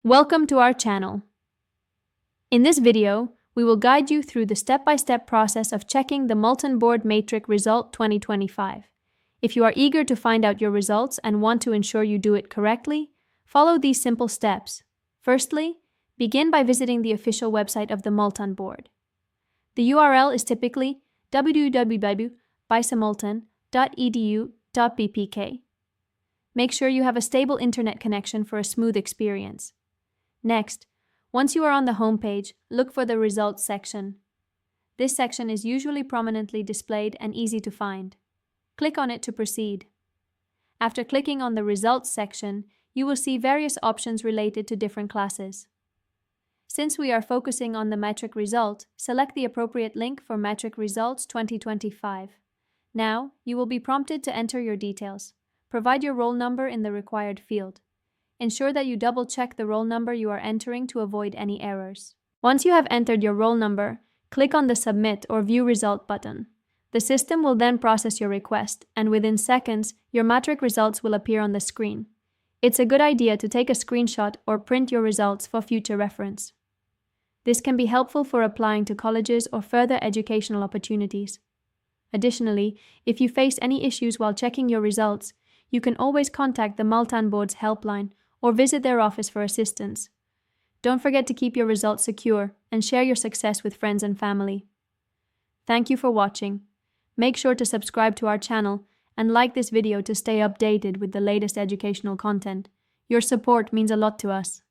Welcome to our channel. In this video, we will guide you through the step-by-step process of checking the Multan Board Matric Result 2025. If you are eager to find out your results and want to ensure you do it correctly, follow these simple steps. Firstly, begin by visiting the official website of the Multan Board. The URL is typically www.bisamultan.edu.ppk. Make sure you have a stable internet connection for a smooth experience. Next, once you are on the home page, look for the Results section. This section is usually prominently displayed and easy to find. Click on it to proceed. After clicking on the Results section, you will see various options related to different classes. Since we are focusing on the Matric Result, select the appropriate link for Matric Results 2025. Now, you will be prompted to enter your details. Provide your roll number in the required field. Ensure that you double-check the roll number you are entering to avoid any errors. Once you have entered your roll number, click on the Submit or View Result button. The system will then process your request, and within seconds, your matric results will appear on the screen. It's a good idea to take a screenshot or print your results for future reference. This can be helpful for applying to colleges or further educational opportunities. Additionally, if you face any issues while checking your results, you can always contact the Multan Board's helpline or visit their office for assistance. Don't forget to keep your results secure and share your success with friends and family. Thank you for watching. Make sure to subscribe to our channel and like this video to stay updated with the latest educational content. Your support means a lot to us.